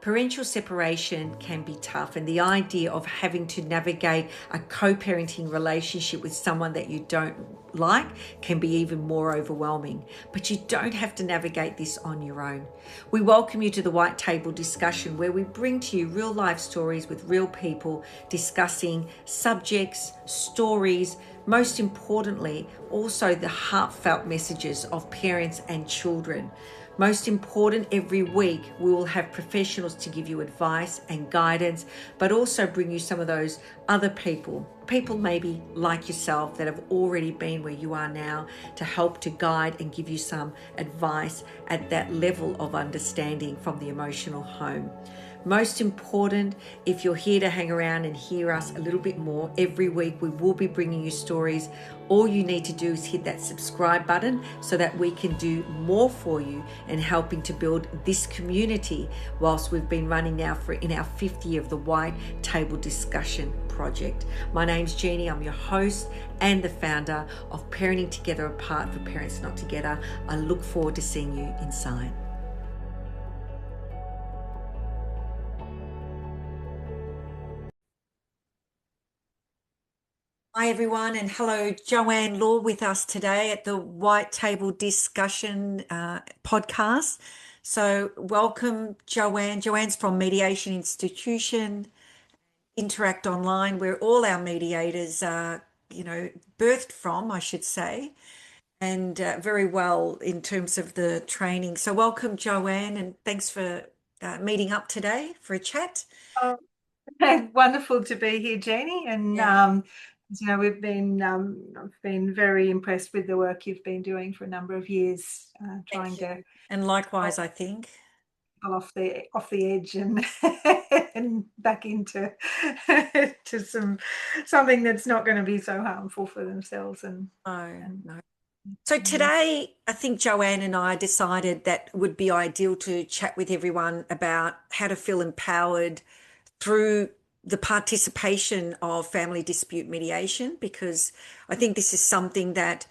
Parental separation can be tough, and the idea of having to navigate a co-parenting relationship with someone that you don't like can be even more overwhelming. But you don't have to navigate this on your own. We welcome you to the White Table discussion, where we bring to you real life stories with real people discussing subjects, stories, most importantly, also the heartfelt messages of parents and children. Most important, every week we will have professionals to give you advice and guidance, but also bring you some of those other people maybe like yourself that have already been where you are now, to help to guide and give you some advice at that level of understanding from the emotional home. Most important, if you're here to hang around and hear us a little bit more, every week we will be bringing you stories. All you need to do is hit that subscribe button so that we can do more for you and helping to build this community whilst we've been running now in our 5th year of the White Table Discussion Project. My name's Jeannie. I'm your host and the founder of Parenting Together Apart for Parents Not Together. I look forward to seeing you inside. Hi everyone, and hello, Joanne Law with us today at the White Table Discussion podcast. So welcome, Joanne. Joanne's from Mediation Institution, Interact Online, where all our mediators are, birthed from, I should say, and very well in terms of the training. So welcome, Joanne, and thanks for meeting up today for a chat. Oh, wonderful to be here, Jeannie. And we've been I've been very impressed with the work you've been doing for a number of years, trying to And likewise, I think. pull off the edge and and back into to something that's not going to be so harmful for themselves No. So today, I think Joanne and I decided that it would be ideal to chat with everyone about how to feel empowered through the participation of family dispute mediation, because I think this is something that,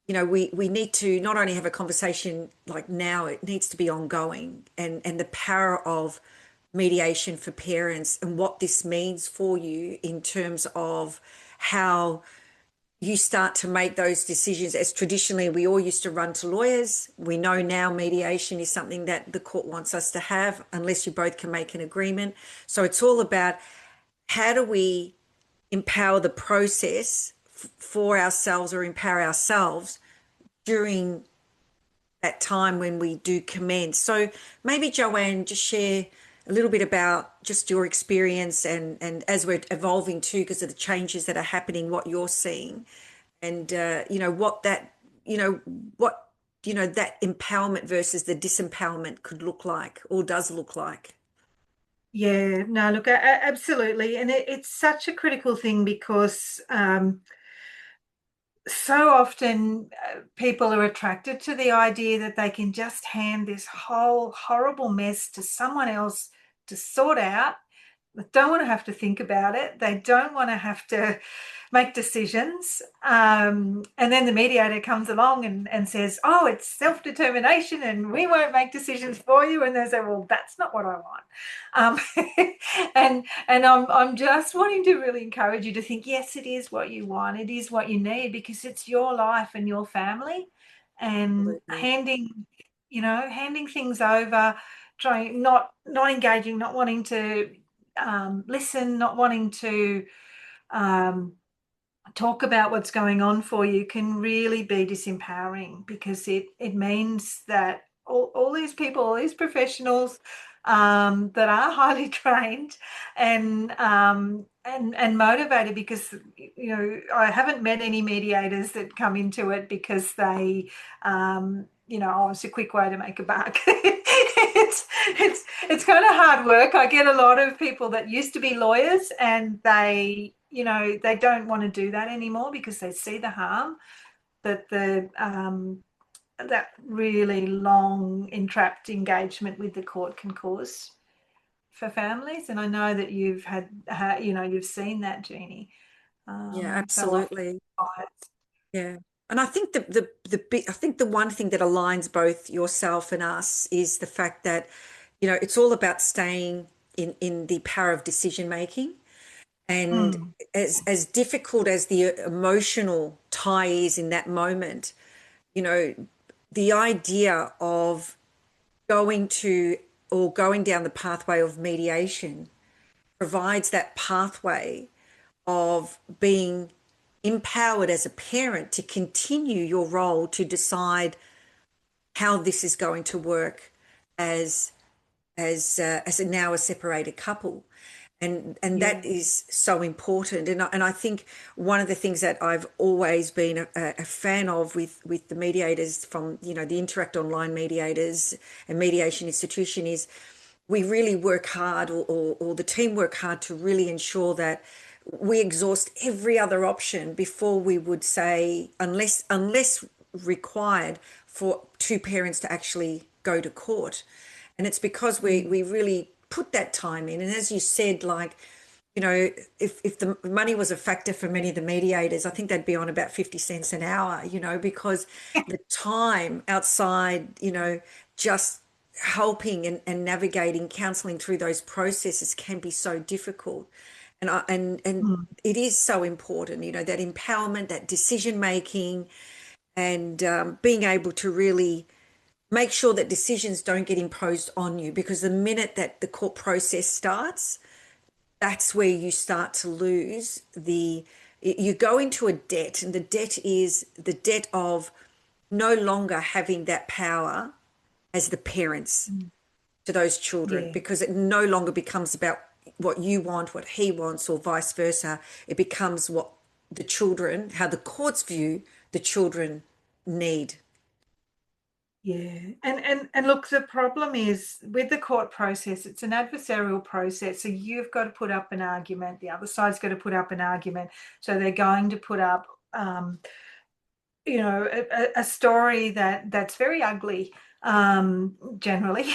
we need to not only have a conversation like now, it needs to be ongoing, and the power of mediation for parents and what this means for you in terms of how you start to make those decisions. As traditionally we all used to run to lawyers, we know now mediation is something that the court wants us to have unless you both can make an agreement. So it's all about how do we empower the process for ourselves, or empower ourselves during that time when we do commence. So maybe Joanne, just share a little bit about just your experience, and as we're evolving too, because of the changes that are happening, what you're seeing, and what that that empowerment versus the disempowerment could look like, or does look like. Yeah, no, look, absolutely. And it's such a critical thing because so often people are attracted to the idea that they can just hand this whole horrible mess to someone else to sort out. They don't want to have to think about it. They don't want to have to make decisions. And then the mediator comes along and says, oh, it's self-determination and we won't make decisions for you. And they say, well, that's not what I want. And I'm just wanting to really encourage you to think, yes, it is what you want. It is what you need, because it's your life and your family. And Absolutely. handing things over, trying not engaging, not wanting to listen, not wanting to talk about what's going on for you, can really be disempowering, because it means that all these people, all these professionals that are highly trained and motivated, because I haven't met any mediators that come into it because they oh, it's a quick way to make a buck. It's kind of hard work. I get a lot of people that used to be lawyers, and they don't want to do that anymore because they see the harm that that really long entrapped engagement with the court can cause for families. And I know that you've you've seen that, Jeannie. Yeah, So absolutely. often. Yeah. And I think I think the one thing that aligns both yourself and us is the fact that, it's all about staying in the power of decision making. And Mm, as difficult as the emotional tie is in that moment, you know, the idea of going to or going down the pathway of mediation provides that pathway of being empowered as a parent to continue your role to decide how this is going to work as as a now a separated couple. And that yeah. is so important. And I think one of the things that I've always been a fan of with the mediators from, the Interact Online mediators and mediation institution is we really work hard, or the team work hard to really ensure that we exhaust every other option before we would say, unless required, for two parents to actually go to court. And it's because Mm, we really put that time in. And as you said, like, if the money was a factor for many of the mediators, I think they'd be on about 50 cents an hour, because the time outside, just helping and navigating, counseling through those processes can be so difficult. And mm, it is so important, that empowerment, that decision making, and being able to really make sure that decisions don't get imposed on you, because the minute that the court process starts, that's where you start to lose you go into a debt, and the debt is the debt of no longer having that power as the parents mm. to those children, Yeah, because it no longer becomes about what you want, what he wants, or vice versa. It becomes what the children, how the courts view the children need. yeah. And look, the problem is with the court process, it's an adversarial process. So you've got to put up an argument. The other side's got to put up an argument. So they're going to put up a story that's very ugly, generally,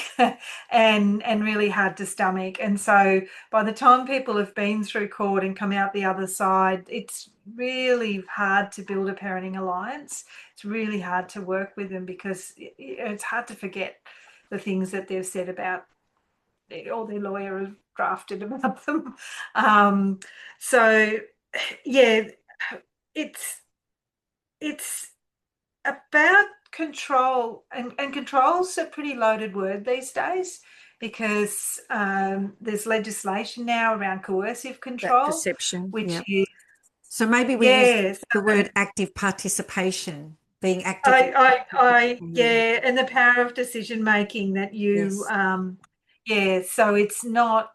and really hard to stomach. And so by the time people have been through court and come out the other side, it's really hard to build a parenting alliance. It's really hard to work with them because it's hard to forget the things that they've said about or their lawyer has drafted about them. Um, so yeah, it's it's about control, and control's a pretty loaded word these days because there's legislation now around coercive That control, perception, which yeah. is, So maybe we use yes, the word active participation, being actively participating. yeah, and the power of decision making that you, Yes. yeah. So it's not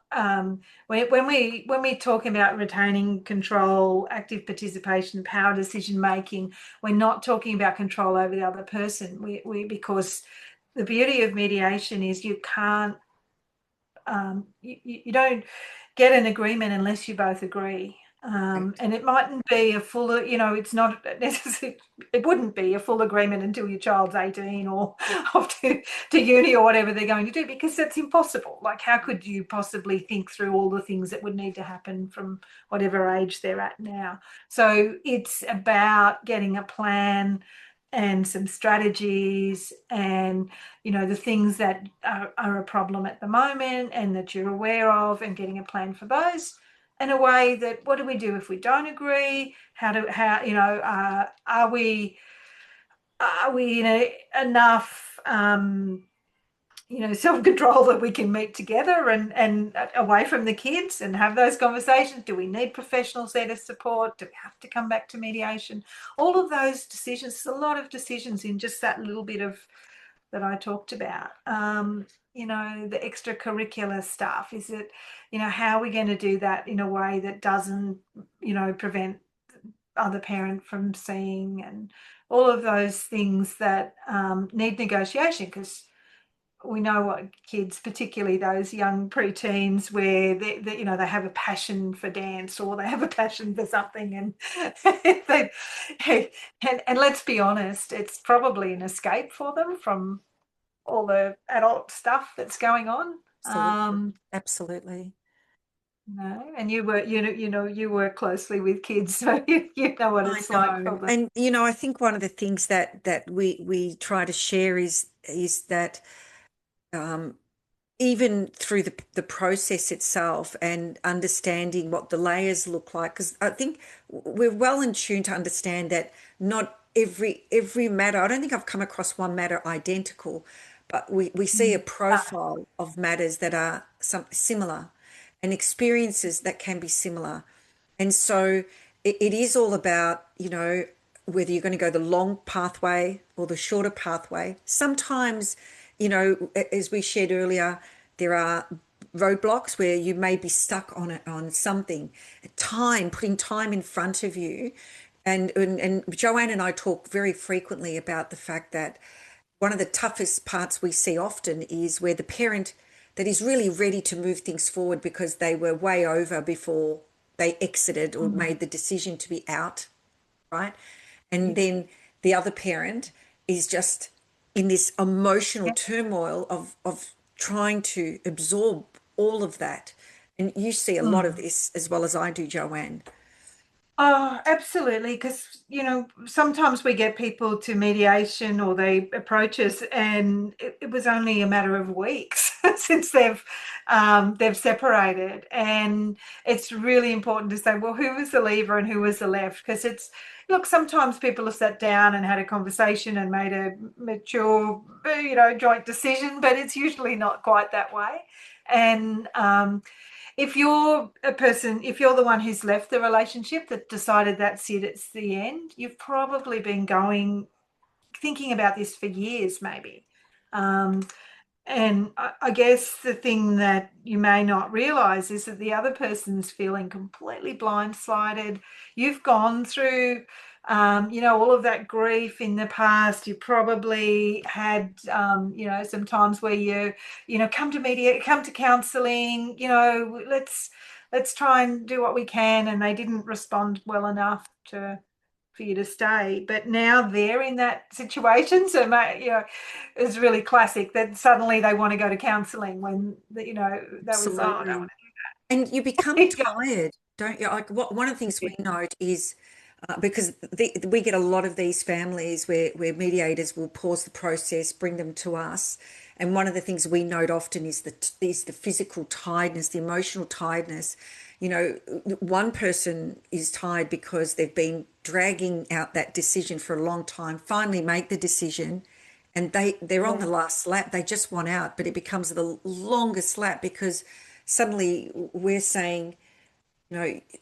when we talk about retaining control, active participation, power decision making, we're not talking about control over the other person. We because the beauty of mediation is you can't you don't get an agreement unless you both agree. Correct. And it mightn't be a full, it's not necessary, it wouldn't be a full agreement until your child's 18 or off to uni or whatever they're going to do, because that's impossible. Like, how could you possibly think through all the things that would need to happen from whatever age they're at now? So it's about getting a plan and some strategies and the things that are a problem at the moment and that you're aware of, and getting a plan for those, in a way that, what do we do if we don't agree? Are we enough self-control that we can meet together and away from the kids and have those conversations? Do we need professionals there to support? Do we have to come back to mediation? All of those decisions, a lot of decisions in just that little bit of that I talked about. The extracurricular stuff. Is it, how are we going to do that in a way that doesn't, prevent other parent from seeing, and all of those things that need negotiation, because we know what kids, particularly those young preteens, where they have a passion for dance or they have a passion for something, and they, and let's be honest, it's probably an escape for them from all the adult stuff that's going on. Absolutely. Absolutely. No, and you work closely with kids, so you know what I it's like for know. them. And I think one of the things that we try to share is that um even through the process itself and understanding what the layers look like, because I think we're well in tune to understand that not every matter, I don't think I've come across one matter identical, but we see a Mm. profile of matters that are some similar and experiences that can be similar. And so it is all about, whether you're going to go the long pathway or the shorter pathway. Sometimes, as we shared earlier, there are roadblocks where you may be stuck on something. Putting time in front of you. And Joanne and I talk very frequently about the fact that one of the toughest parts we see often is where the parent that is really ready to move things forward because they were way over before they exited or Mm. made the decision to be out, right? And Yeah. then the other parent is just in this emotional Yeah. turmoil of trying to absorb all of that. And you see a lot of Mm. this as well as I do, Joanne. Oh, absolutely. Because, sometimes we get people to mediation or they approach us, and it was only a matter of weeks since they've separated. And it's really important to say, well, who was the leaver and who was the left? Because look, sometimes people have sat down and had a conversation and made a mature, joint decision, but it's usually not quite that way. And if you're if you're the one who's left the relationship that decided that's it, it's the end, you've probably been thinking about this for years, maybe. Um, and I guess the thing that you may not realize is that the other person's feeling completely blindsided. You've gone through, all of that grief in the past. You probably had, some times where come to media, come to counselling. Let's try and do what we can, and they didn't respond well enough for you to stay. But now they're in that situation, so it's really classic that suddenly they want to go to counselling when that was, oh, I don't Absolutely. want And you become to. tired, don't you? Like one of the things we note is because we get a lot of these families where mediators will pause the process, bring them to us, and one of the things we note often is the physical tiredness, the emotional tiredness. One person is tired because they've been dragging out that decision for a long time, finally make the decision, and they're on Yeah, the last lap. They just want out, but it becomes the longest lap because suddenly we're saying,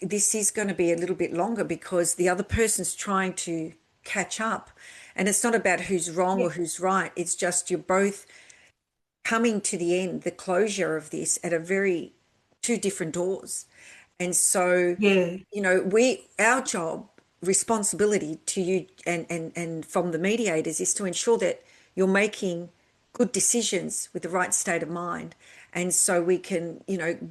this is going to be a little bit longer because the other person's trying to catch up. And it's not about who's wrong yeah, or who's right. It's just you're both coming to the end, the closure of this at a very two different doors. And so, yeah, our job, responsibility to you and from the mediators is to ensure that you're making good decisions with the right state of mind. And so we can,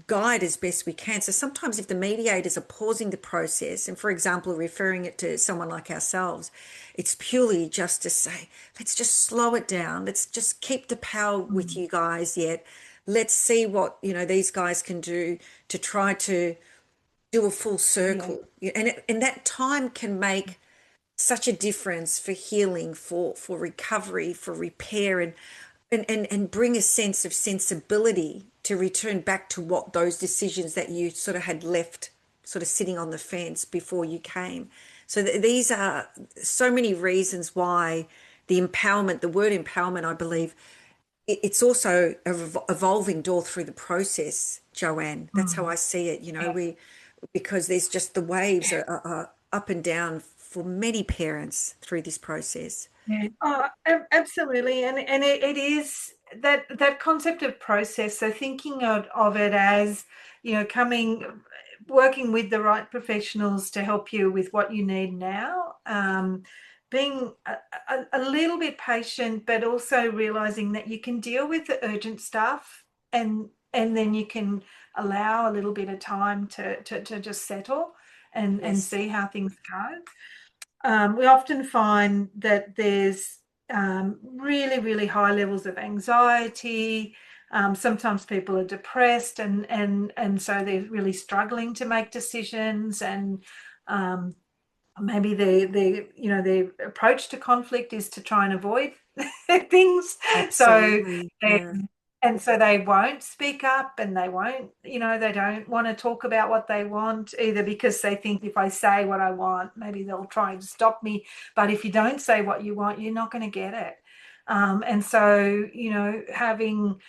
guide as best we can. So sometimes if the mediators are pausing the process and, for example, referring it to someone like ourselves, it's purely just to say, let's just slow it down. Let's just keep the power with mm, you guys yet. Let's see what, these guys can do to try to do a full yeah, circle. And that time can make such a difference for healing, for recovery, for repair, and bring a sense of sensibility to return back to what those decisions that you sort of had left sort of sitting on the fence before you came. So these are so many reasons why the empowerment, the word empowerment, I believe, it's also a evolving door through the process, Joanne. That's how mm, I see it. yeah. Because there's just the waves are up and down for many parents through this process. Yeah. Oh, absolutely. And it is that concept of process. So thinking of it as, working with the right professionals to help you with what you need now, being a little bit patient, but also realizing that you can deal with the urgent stuff, and then you can allow a little bit of time to just settle and Yes, see how things go. We often find that there's really, really high levels of anxiety. Sometimes people are depressed, and so they're really struggling to make decisions. And um, maybe their approach to conflict is to try and avoid things. So absolutely. they're Yeah. and so they won't speak up, and they won't, they don't want to talk about what they want, either because they think if I say what I want, maybe they'll try and stop me. But if you don't say what you want, you're not going to get it. And so, having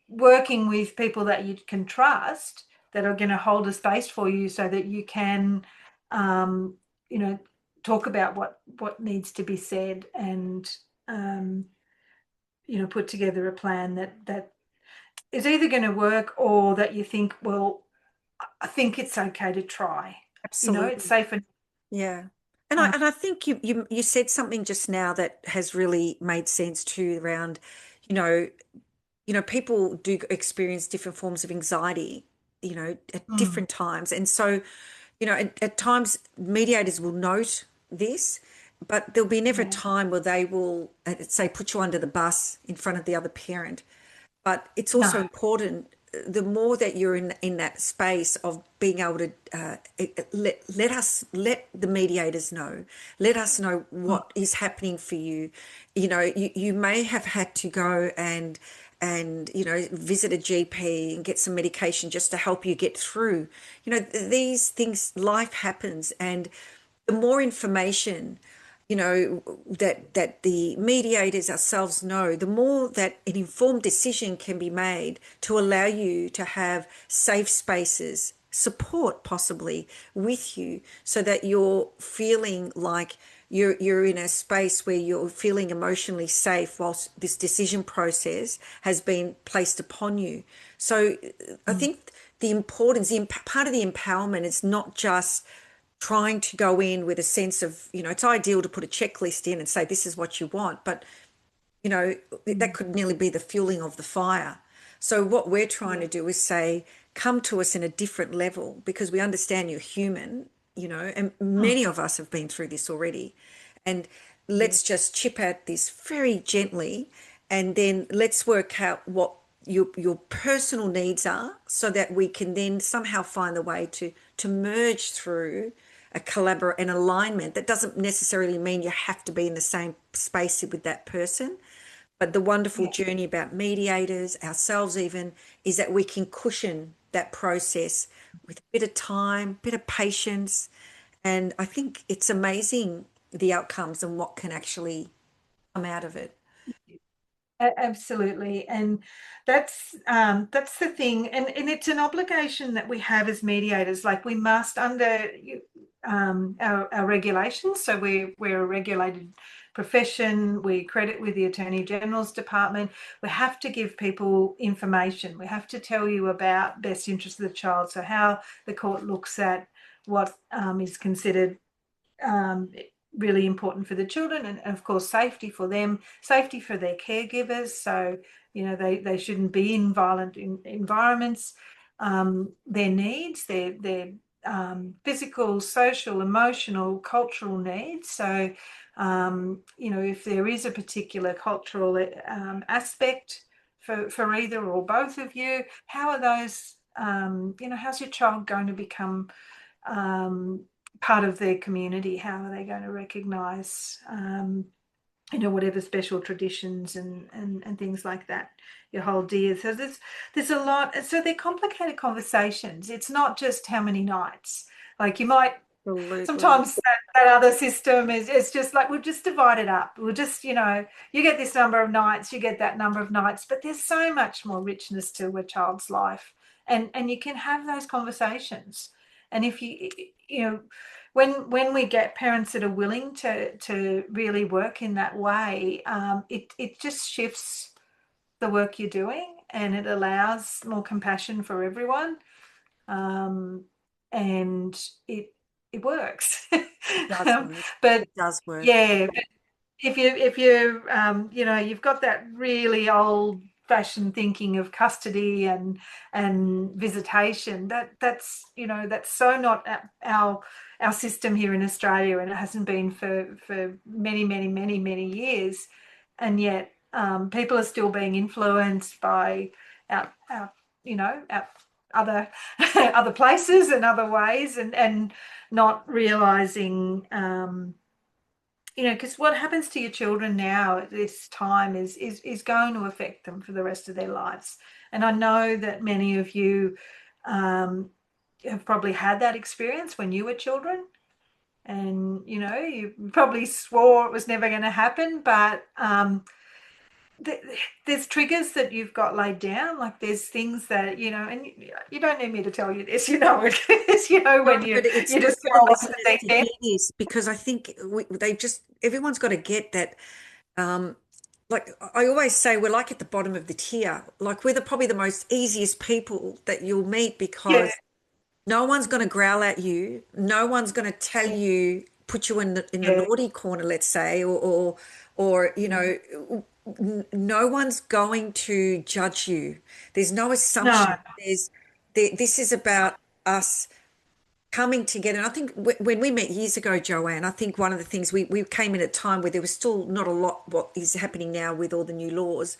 working with people that you can trust, that are going to hold a space for you so that you can, um, talk about what needs to be said, and put together a plan that is either going to work, or that you think, well, I think it's okay to try. It's Absolutely. safe. And Yeah. And I um, and I think you said something just now that has really made sense too around, you know, people do experience different forms of anxiety, at mm, different times. And so, at times mediators will note this, but there'll be never a yeah, time where they will, say, put you under the bus in front of the other parent. But it's no, also important, the more that you're in that space of being able to, let the mediators know, let us know mm, what is happening for you. You may have had to go and visit a GP and get some medication just to help you get through. These things, life happens, and the more information that the mediators ourselves know, the more that an informed decision can be made to allow you to have safe spaces, support possibly with you, so that you're feeling like you're in a space where you're feeling emotionally safe whilst this decision process has been placed upon you. So I mm, think the importance, part of the empowerment is not just trying to go in with a sense of, it's ideal to put a checklist in and say, this is what you want, but, that mm, could nearly be the fueling of the fire. So what we're trying yeah, to do is say, come to us in a different level, because we understand you're human, and mm, many of us have been through this already. And yeah, let's just chip at this very gently, and then let's work out what your personal needs are, so that we can then somehow find the way to merge through an alignment. That doesn't necessarily mean you have to be in the same space with that person, but the wonderful yeah. journey about mediators, ourselves even, is that we can cushion that process with a bit of time, bit of patience. And I think it's amazing the outcomes and what can actually come out of it. Absolutely, and that's the thing, and it's an obligation that we have as mediators. Like, we must, under our regulations. So we're a regulated profession. We credit with the Attorney General's Department. We have to give people information. We have to tell you about best interest of the child. So how the court looks at what is considered um, really important for the children, and of course safety for them, safety for their caregivers. So they shouldn't be in violent environments. Their needs, their physical, social, emotional, cultural needs. So if there is a particular cultural aspect for either or both of you, how are those, how's your child going to become um, part of their community? How are they going to recognise, whatever special traditions and things like that you hold dear? So there's a lot. So they're complicated conversations. It's not just how many nights. Like, you might Absolutely. sometimes that other system is, it's just like, we'll just divide it up. We'll just, you get this number of nights, you get that number of nights, but there's so much more richness to a child's life, and you can have those conversations. And if when we get parents that are willing to really work in that way, it just shifts the work you're doing, and it allows more compassion for everyone, um, and it works. It does um, work. but It does work. yeah, if you you've got that really old fashioned thinking of custody and visitation, that's so not our system here in Australia, and it hasn't been for many, many, many, many years. And yet people are still being influenced by our our other other places and other ways, and not realizing because what happens to your children now at this time is going to affect them for the rest of their lives. And I know that many of you um, have probably had that experience when you were children, and you probably swore it was never going to happen, but th- there's triggers that you've got laid down. Like there's things that and you don't need me to tell you this. You know it is. No, when you but it's you good just for the fall off the listeners deep to end. hear this, because I think everyone's got to get that. Um, like I always say, we're like at the bottom of the tier. Like we're probably the most easiest people that you'll meet, Yeah, because no one's going to growl at you. No one's going to tell you, put you in the yeah, naughty corner, let's say, or no one's going to judge you. There's no no, assumption. This is about us coming together. And I think when we met years ago, Joanne, I think one of the things we came in at a time where there was still not a lot what is happening now with all the new laws.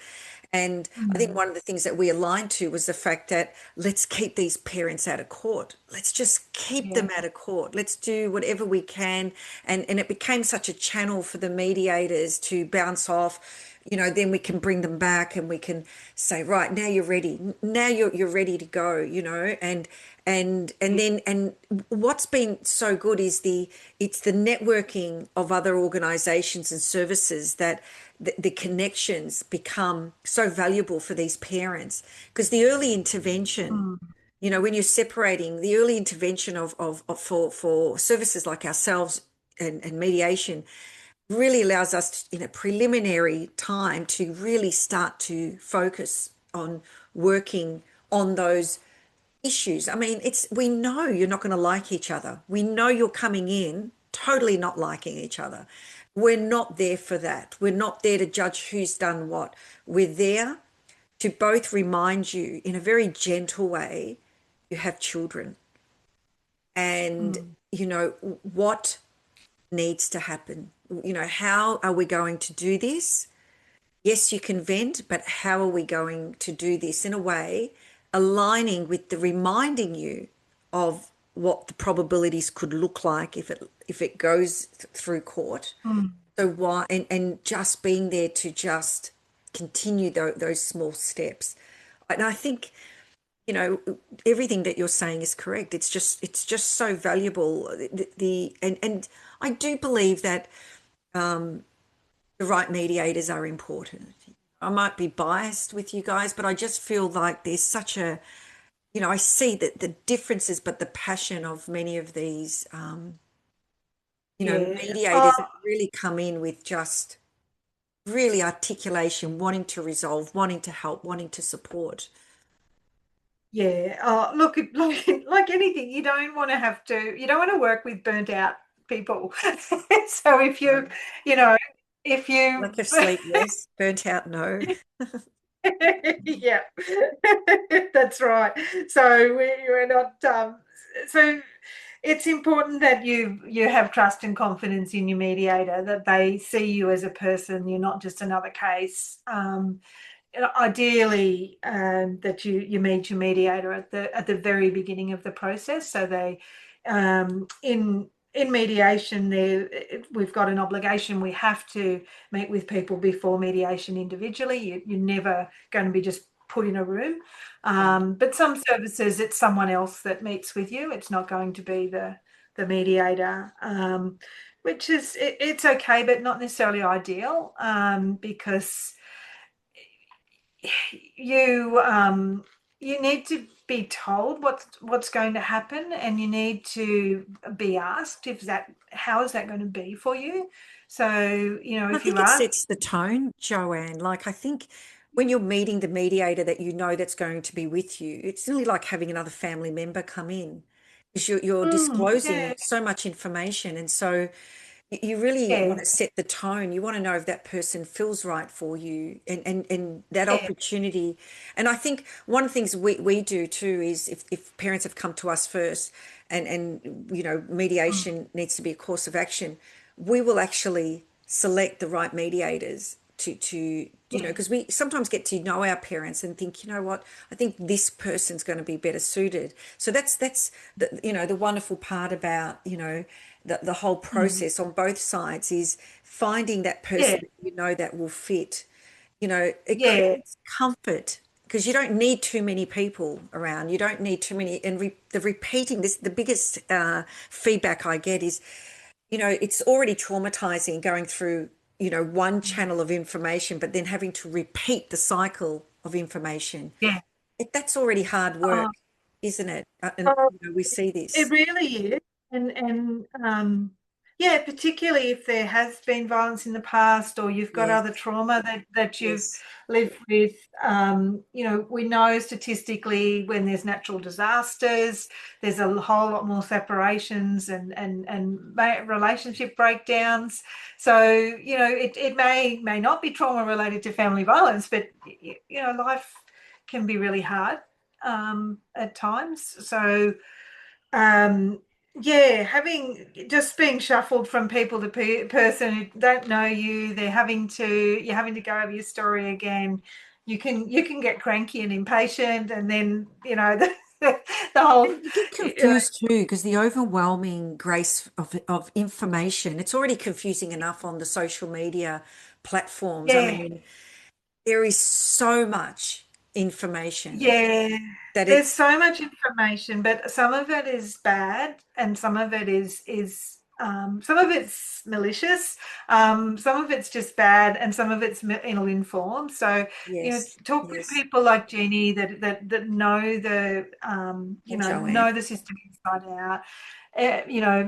And I think mm, one of the things that we aligned to was the fact that let's keep these parents out of court. Let's just keep yeah, them out of court. Let's do whatever we can. And it became such a channel for the mediators to bounce off. Then we can bring them back and we can say, right, now you're ready. Now you're ready to go, and yeah, then and what's been so good is it's the networking of other organizations and services that the connections become so valuable for these parents, because the early intervention, mm, when you're separating, the early intervention of for services like ourselves and mediation really allows us in a preliminary time to really start to focus on working on those issues. I mean, we know you're not going to like each other. We know you're coming in totally not liking each other. We're not there for that. We're not there to judge who's done what. We're there to both remind you in a very gentle way you have children, and mm, what needs to happen. How are we going to do this? Yes, you can vent, but how are we going to do this in a way aligning with the reminding you of what the probabilities could look like if it goes through court? mm, So why, and just being there to just continue those small steps. And I think you know everything that you're saying is correct. It's just so valuable. And I do believe that the right mediators are important. I might be biased with you guys, but I just feel like there's such I see that the differences, but the passion of many of these, yeah. mediators that really come in with just really articulation, wanting to resolve, wanting to help, wanting to support. Yeah. Look, like anything, you don't want to work with burnt out people. So you know, if you, Lack of sleep, yes. Burnt out, no. yeah, that's right. So we're not, so it's important that you have trust and confidence in your mediator, that they see you as a person. You're not just another case. Ideally that you meet your mediator at the very beginning of the process, so they in mediation there we've got an obligation. We have to meet with people before mediation individually. You're never going to be just put in a room, Yeah. but some services it's someone else that meets with you. It's not going to be the mediator, which is it's okay but not necessarily ideal, because you need to be told what's going to happen, and you need to be asked if that how is that going to be for you. So I if you think it ask. sets the tone, Joanne. Like, I think when you're meeting the mediator that that's going to be with you, it's really like having another family member come in, because you're disclosing Yeah, so much information. And so you really want yeah, to set the tone. You want to know if that person feels right for you, and that yeah, opportunity. And I think one of the things we do too is if parents have come to us first, and mm, mediation needs to be a course of action, we will actually select the right mediators to Yeah. because we sometimes get to know our parents and think, you know what, I think this person's going to be better suited. So that's the, the wonderful part about, the whole Mm. process on both sides is finding that Yeah. person that that will fit. It Yeah. creates comfort because you don't need too many people around. You don't need too many. And the repeating this, the biggest feedback I get is, it's already traumatizing going through, one channel of information, but then having to repeat the cycle of information. Yeah. That's already hard work, Oh, isn't it? And oh, we see it this. really is. And yeah, particularly if there has been violence in the past or you've got Yes, other trauma that you've yes, lived with. We know statistically when there's natural disasters, there's a whole lot more separations and relationship breakdowns. So, it may not be trauma related to family violence, but life can be really hard at times. So um, yeah, having just being shuffled from people to person who don't know you, you're having to go over your story again. You can get cranky and impatient, and then the whole and you get you know, confused too because the overwhelming grace of information, it's already confusing enough on the social media platforms. I yeah. mean, there is so much information Yeah, that there's it's so much information, but some of it is bad, and some of it is some of it's malicious, some of it's just bad, and some of it's ill informed. So yes, talk with yes, people like Jenny that know and Joanne, know the system inside out.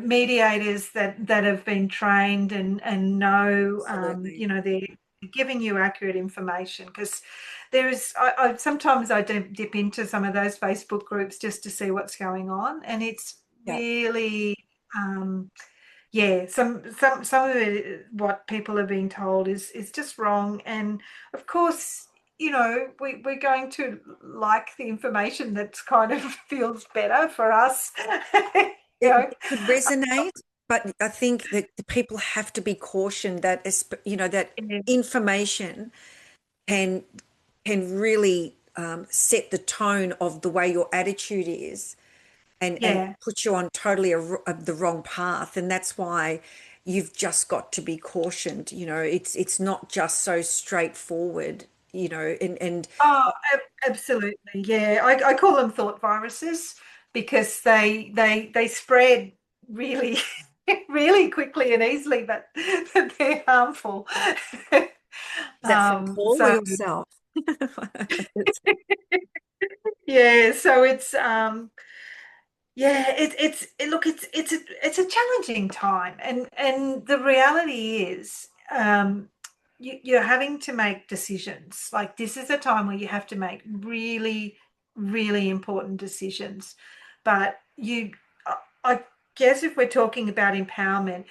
Mediators that have been trained and know absolutely. they're giving you accurate information because I sometimes I dip into some of those Facebook groups just to see what's going on, and it's Yeah. really yeah, some of it what people are being told is just wrong. And of course, we're going to like the information that's kind of feels better for us. you know It could resonate, but I think that the people have to be cautioned that, that information can really set the tone of the way your attitude is, and yeah. put you on totally the wrong path. And that's why you've just got to be cautioned. It's not just so straightforward. And Oh, absolutely. Yeah, I call them thought viruses because they spread really really quickly and easily, but they're harmful. is that from Paul or So yourself? yeah, so it's yeah, look, it's a challenging time, and the reality is, you're having to make decisions. Like this is a time where you have to make really, really important decisions. But I guess if we're talking about empowerment,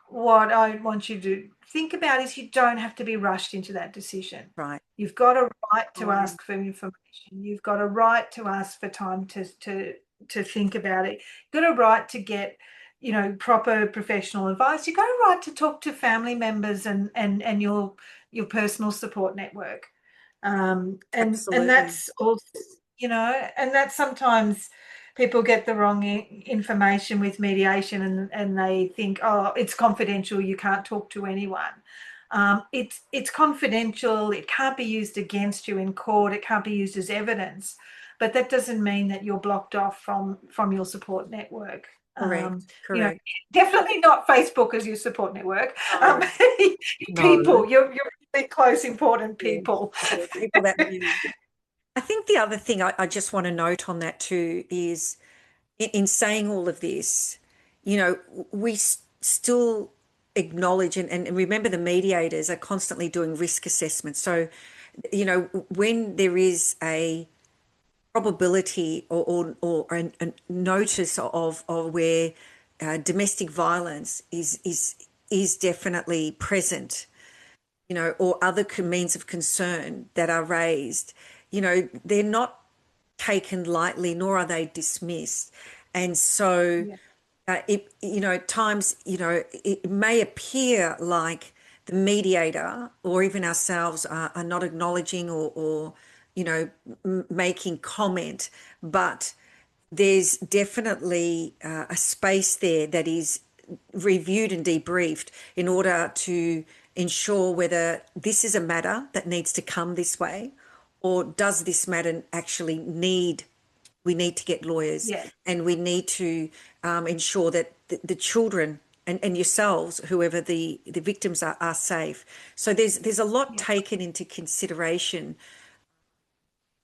what I want you to think about is you don't have to be rushed into that decision. Right. You've got a right to Oh, ask for information. You've got a right to ask for time to think about it. You've got a right to get, proper professional advice. You've got a right to talk to family members and your personal support network. And absolutely. that's also, and that's sometimes people get the wrong information with mediation and they think, oh, it's confidential, you can't talk to anyone. It's confidential, it can't be used against you in court, it can't be used as evidence, but that doesn't mean that you're blocked off from your support network. Correct. You know, Correct. definitely not Facebook as your support network. No, no. People, you're really close, important Yes. people. Yeah, people that matter. I think the other thing I just want to note on that too is in saying all of this, we still acknowledge and remember the mediators are constantly doing risk assessments. So, when there is a probability or a notice of where domestic violence is definitely present, or other means of concern that are raised, they're not taken lightly, nor are they dismissed. And so, Yeah. at times, it may appear like the mediator or even ourselves are not acknowledging or making comment, but there's definitely a space there that is reviewed and debriefed in order to ensure whether this is a matter that needs to come this way, or does this matter actually we need to get lawyers, Yeah. and we need to ensure that the children and yourselves, whoever the victims are safe. So there's a lot Yeah. taken into consideration,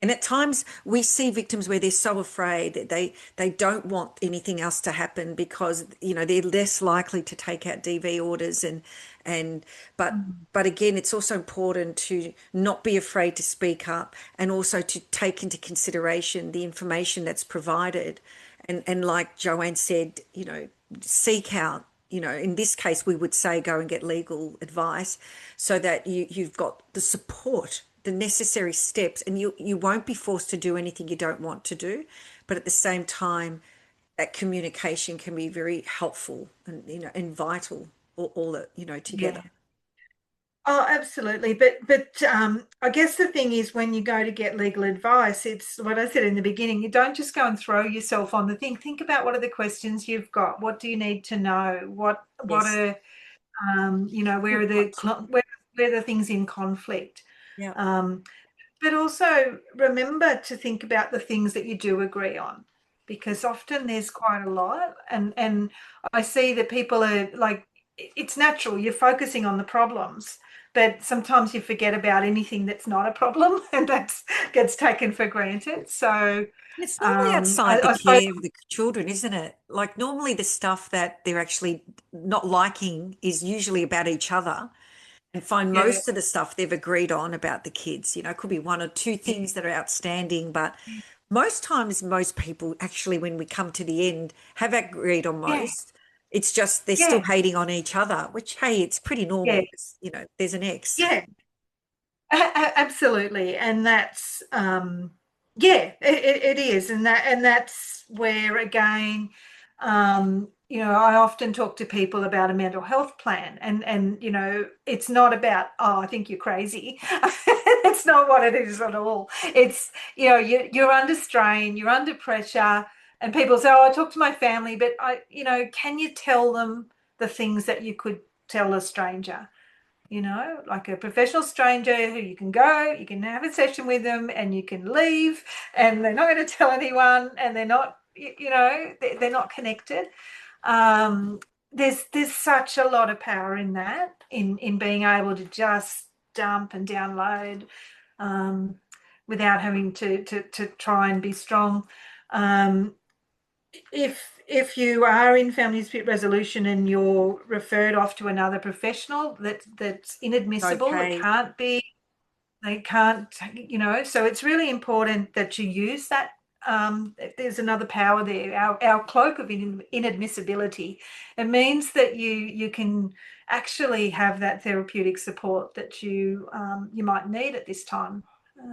and at times we see victims where they're so afraid that they don't want anything else to happen because they're less likely to take out DV orders and but Mm. but again, it's also important to not be afraid to speak up and also to take into consideration the information that's provided. And like Joanne said, seek out, in this case, we would say go and get legal advice so that you've got the support, the necessary steps, and you won't be forced to do anything you don't want to do. But at the same time, that communication can be very helpful and vital, all that, together. Yeah. Oh, absolutely. But I guess the thing is when you go to get legal advice, it's what I said in the beginning. You don't just go and throw yourself on the thing. Think about what are the questions you've got. What do you need to know? What Yes. are where Good are point. where are the things in conflict? Yeah. Um, but also remember to think about the things that you do agree on, because often there's quite a lot, and I see that people are like, it's natural, you're focusing on the problems, but sometimes you forget about anything that's not a problem and that gets taken for granted. So And it's normally outside the I suppose, care of the children, isn't it? Like normally the stuff that they're actually not liking is usually about each other, and find yeah, most of the stuff they've agreed on about the kids. It could be one or two yeah, things that are outstanding, but most times, most people actually, when we come to the end, have agreed on yeah, most. It's just they're still yeah, hating on each other, which, hey, it's pretty yeah, normal. There's an ex. yeah. Absolutely, and that's yeah, it is, and that's where again, I often talk to people about a mental health plan, and it's not about, oh, I think you're crazy. It's not what it is at all. It's you're under strain, you're under pressure, and people say, oh, I talk to my family, but can you tell them the things that you could tell a stranger? Like a professional stranger who you can go, you can have a session with them and you can leave and they're not going to tell anyone and they're not, they're not connected. Um, there's such a lot of power in that, in being able to just dump and download without having to try and be strong. Um, if you are in family dispute resolution and you're referred off to another professional, that's inadmissible. It Okay. can't be. They can't. So it's really important that you use that. There's another power there. Our cloak of inadmissibility. It means that you can actually have that therapeutic support that you might need at this time.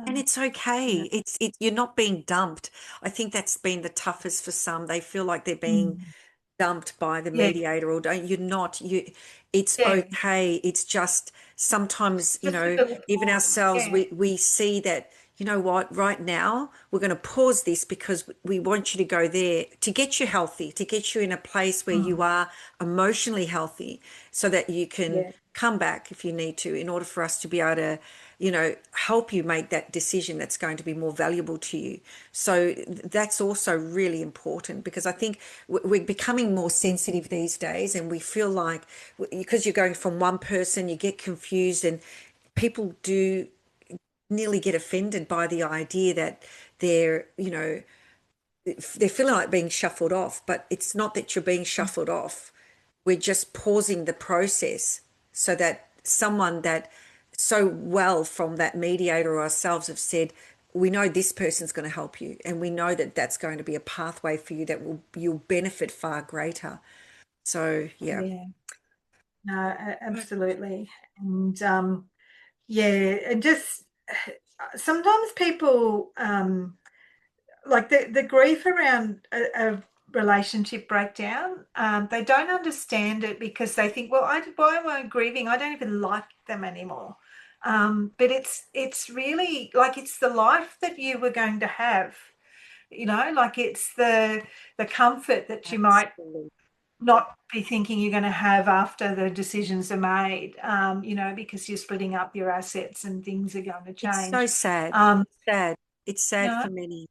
And Um, it's okay. You're not being dumped. I think that's been the toughest for some. They feel like they're being mm, dumped by the yeah, mediator, or don't you're not you it's yeah. okay. It's just sometimes, Just a little even pause. ourselves, Yeah. we see that, what, right now we're going to pause this because we want you to go there to get you healthy, to get you in a place where you Mm, are emotionally healthy, so that you can yeah. come back if you need to, in order for us to be able to, help you make that decision that's going to be more valuable to you. So that's also really important, because I think we're becoming more sensitive these days, and we feel like because you're going from one person, you get confused, and people do nearly get offended by the idea that they're, they're feeling like being shuffled off, but it's not that you're being shuffled off. We're just pausing the process so that someone that so well from that mediator or ourselves have said, we know this person's going to help you, and we know that that's going to be a pathway for you that you'll benefit far greater. So yeah. Yeah, no, absolutely. And yeah, and just sometimes people like the grief around relationship breakdown. They don't understand it because they think, well, why am I grieving? I don't even like them anymore. But it's really like it's the life that you were going to have, like it's the comfort that you might Absolutely. not be thinking you're going to have after the decisions are made, because you're splitting up your assets and things are going to It's so change. sad. Um, Sad. It's you sad know, for many.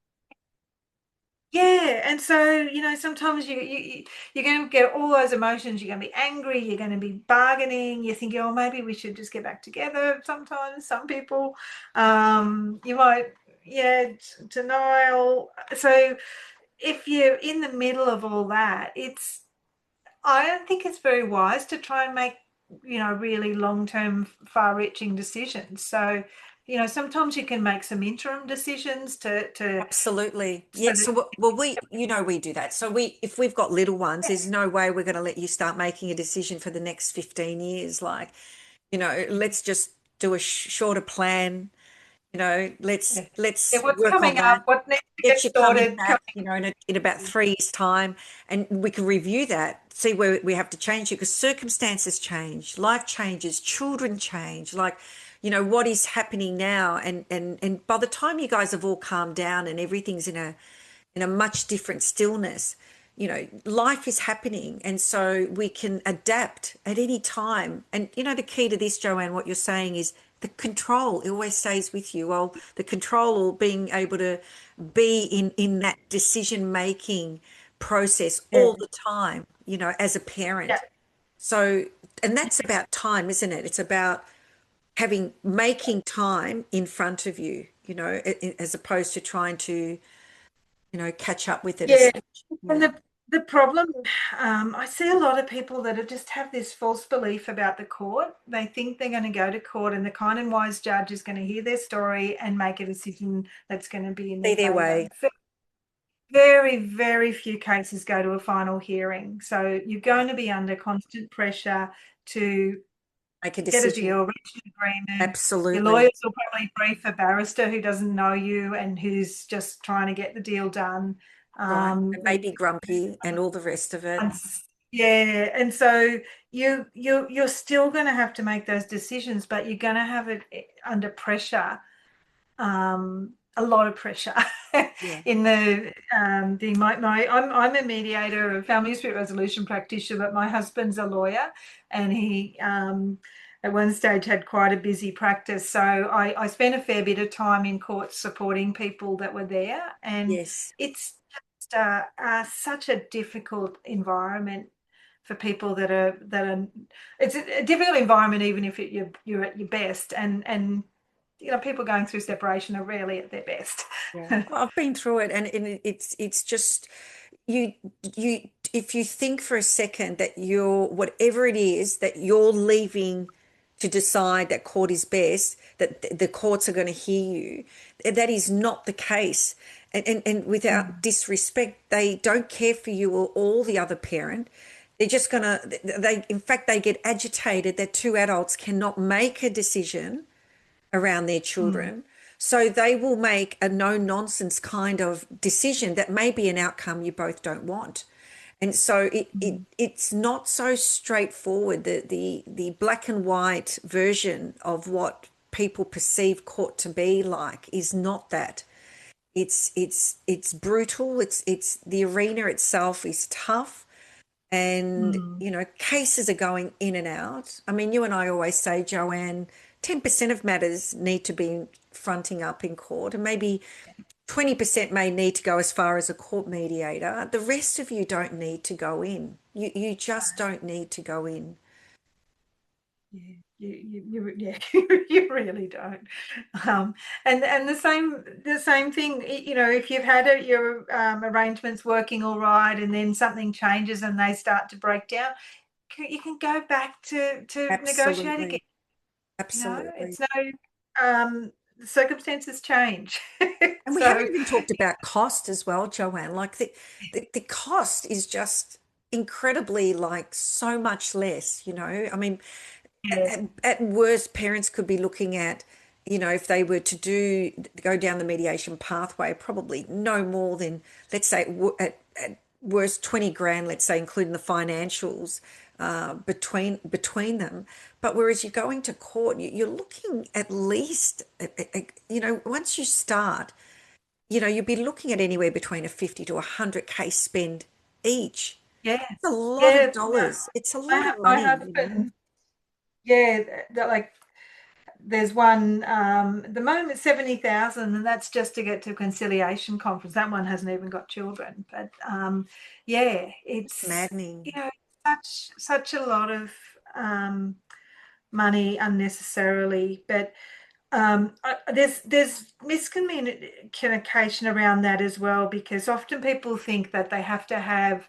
yeah, and so sometimes you're going to get all those emotions. You're going to be angry. You're going to be bargaining. You're thinking, oh, maybe we should just get back together. Sometimes, some people, you might, yeah, denial. So if you're in the middle of all that, I don't think it's very wise to try and make, really long-term, far-reaching decisions. So, sometimes you can make some interim decisions to Absolutely. so Yeah. that So, well, we do that. So if we've got little ones, there's no way we're going to let you start making a decision for the next 15 years. Like, let's just do a shorter plan. Let's yeah, yeah, let's what's work on coming that. up? What needs to Get get you coming sorted? back, in about 3 years' time, and we can review that, see where we have to change it because circumstances change, life changes, children change. Like, what is happening now, and by the time you guys have all calmed down and everything's in a much different stillness, life is happening, and so we can adapt at any time. And the key to this, Joanne, what you're saying is the control. It always stays with you. Well, the control, or being able to be in that decision making process Yeah, all the time, as a yeah, parent. So, and that's about time, isn't it? It's about making time in front of you, as opposed to trying to catch up with it as yeah. such. And Yeah. the problem, I see a lot of people that just have this false belief about the court. They think they're going to go to court, and the kind and wise judge is going to hear their story and make a decision that's going to be in their See their favour. way, Very, very few cases go to a final hearing. So you're going to be under constant pressure to make a get a decision. deal, reach an agreement. Your Absolutely. lawyers will probably brief a barrister who doesn't know you and who's just trying to get the deal done. Right. And The maybe grumpy and all the rest of it. Yeah, and so you're still going to have to make those decisions, but you're going to have it under pressure, a lot of pressure. Yeah. In I'm a mediator, a family dispute resolution practitioner, but my husband's a lawyer, and he at one stage had quite a busy practice. So I spent a fair bit of time in court supporting people that were there, and Yes. it's just such a difficult environment for people that are. It's a difficult environment even if you're at your best, and people going through separation are rarely at their best. Yeah. Well, I've been through it, and it's just you you if you think for a second that you're whatever it is that you're leaving to decide that court is best, that the courts are going to hear you, that is not the case. And without Mm, disrespect, they don't care for you or all the other parent. They're just gonna they in fact they get agitated that two adults cannot make a decision around their mm, children. So they will make a no nonsense kind of decision that may be an outcome you both don't want. And so mm, it's not so straightforward. The black and white version of what people perceive court to be like is not that. It's brutal. It's the arena itself is tough, and mm. cases are going in and out. I mean, you and I always say, Joanne, 10% of matters need to be fronting up in court, and maybe 20% may need to go as far as a court mediator. The rest of you don't need to go in. You just don't need to go in. Yeah, yeah, you really don't. And the same thing, if you've had your arrangements working all right, and then something changes and they start to break down, you can go back to negotiate again. Absolutely. Absolutely. It's no circumstances change. And we haven't So even talked about cost as well, Joanne. Like the cost is just incredibly, like, so much less, I mean, yeah, at worst, parents could be looking at, if they were to go down the mediation pathway, probably no more than, let's say, at worst 20 grand, let's say, including the financials, between them. But whereas you're going to court, you're looking at least, once you start, you'd be looking at anywhere between a 50 to 100K spend each. It's a Yes. lot of Yeah. dollars. It's a lot of My money. husband, yeah, that like there's one at the moment 70,000, and that's just to get to a conciliation conference. That one hasn't even got children, but yeah, It's it's maddening. such a lot of um, money unnecessarily. But there's miscommunication around that as well, because often people think that they have to have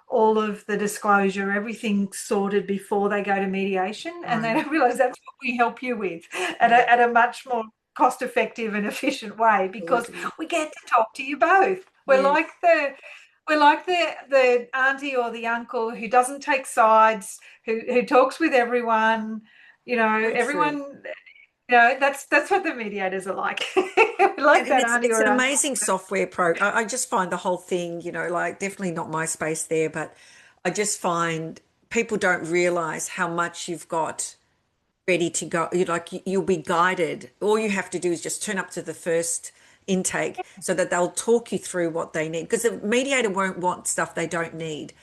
all of the disclosure, everything sorted before they go to mediation, and they No, don't realize that's what we help you with no, at a much more cost effective and efficient way, because absolutely. we get to talk to you both. Yeah, We're like the auntie or the uncle who doesn't take sides, who talks with everyone, so true. everyone, that's what the mediators are like. Like And that it's auntie it's or an uncle. amazing software program. I just find the whole thing, like definitely not my space there, but I just find people don't realize how much you've got ready to go. You'll be guided. All you have to do is just turn up to the first intake so that they'll talk you through what they need. Because the mediator won't want stuff they don't need.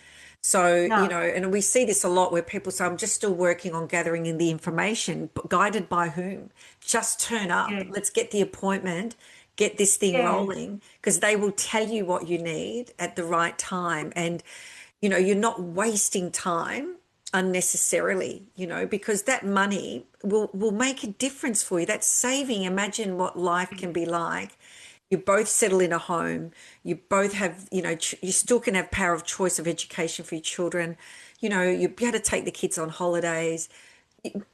So, No. and we see this a lot where people say, I'm just still working on gathering in the information, but guided by whom? Just turn up. Yeah. Let's get the appointment, get this thing Yeah. rolling, because they will tell you what you need at the right time. And, you're not wasting time unnecessarily, because that money will make a difference for you. That's saving. Imagine what life can be like. You both settle in a home. You both have, you still can have power of choice of education for your children. You'll be able to take the kids on holidays,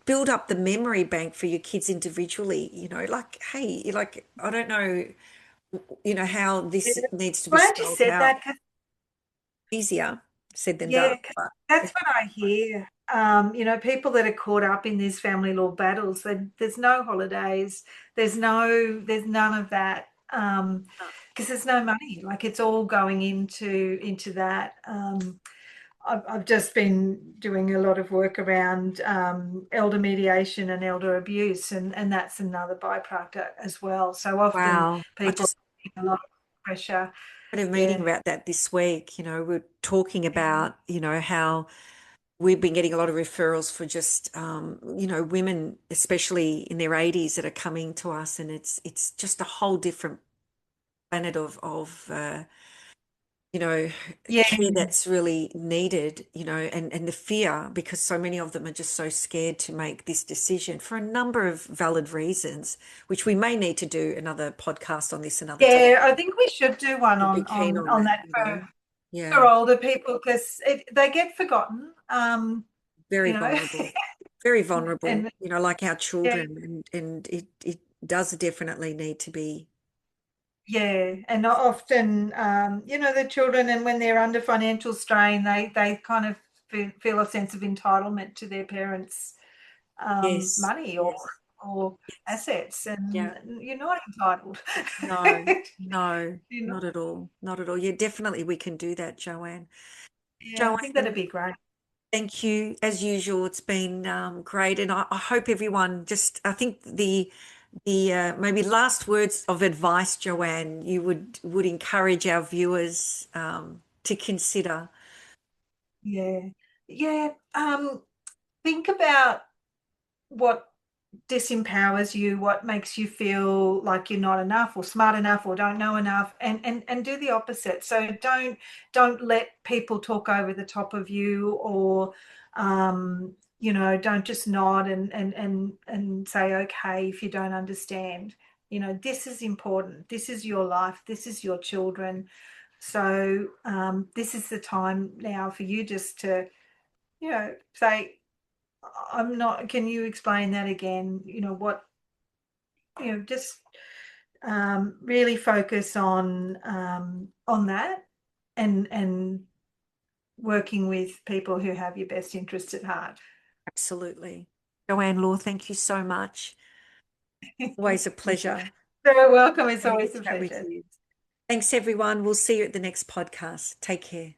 build up the memory bank for your kids individually. Like, hey, like, I don't know, how Yeah. this needs to be Glad you spelled said out. that, 'cause Easier said than done, yeah, 'cause but that's it's what I hear. People that are caught up in these family law battles, there's no holidays, there's none of that, because there's no money. Like, it's all going into that. I've just been doing a lot of work around elder mediation and elder abuse, and that's another byproduct as well. So often wow. I people just have a lot of pressure. had a meeting Yeah. about that this week. We're talking about, how we've been getting a lot of referrals for just, women, especially in their 80s, that are coming to us, and it's just a whole different planet of you know, Yeah. care that's really needed, and the fear, because so many of them are just so scared to make this decision for a number of valid reasons, which we may need to do another podcast on this another time. Yeah, I think we should do one I'd be keen on on that, that for Yeah, older people, because they get forgotten. very You know, vulnerable, very vulnerable, and like our yeah, children, and it does definitely need to be. yeah, and often, the children, and when they're under financial strain, they kind of feel a sense of entitlement to their parents' Yes, money yes, or yes. assets, and Yeah. you're not entitled. No, no, You know, not at all. Not at all. Yeah, definitely we can do that, Joanne. yeah, I think that'd Joanne, be great. thank you. As usual, it's been great. And I hope everyone just, I think the maybe last words of advice, Joanne, you would encourage our viewers to consider. Yeah, yeah. Think about what disempowers you, what makes you feel like you're not enough or smart enough or don't know enough, and do the opposite. So don't let people talk over the top of you, or don't just nod and say okay if you don't understand. This is important, this is your life, this is your children. So this is the time now for you just to say, I'm not, can you explain that again? What, just really focus on that, and working with people who have your best interests at heart. Absolutely. Joanne Law, thank you so much. Always a pleasure. Very welcome. It's Having a always a chat with pleasure. you. Thanks, everyone. We'll see you at the next podcast. Take care.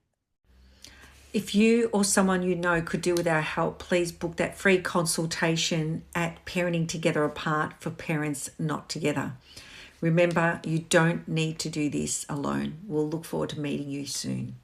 If you or someone you know could do with our help, please book that free consultation at Parenting Together Apart for Parents Not Together. Remember, you don't need to do this alone. We'll look forward to meeting you soon.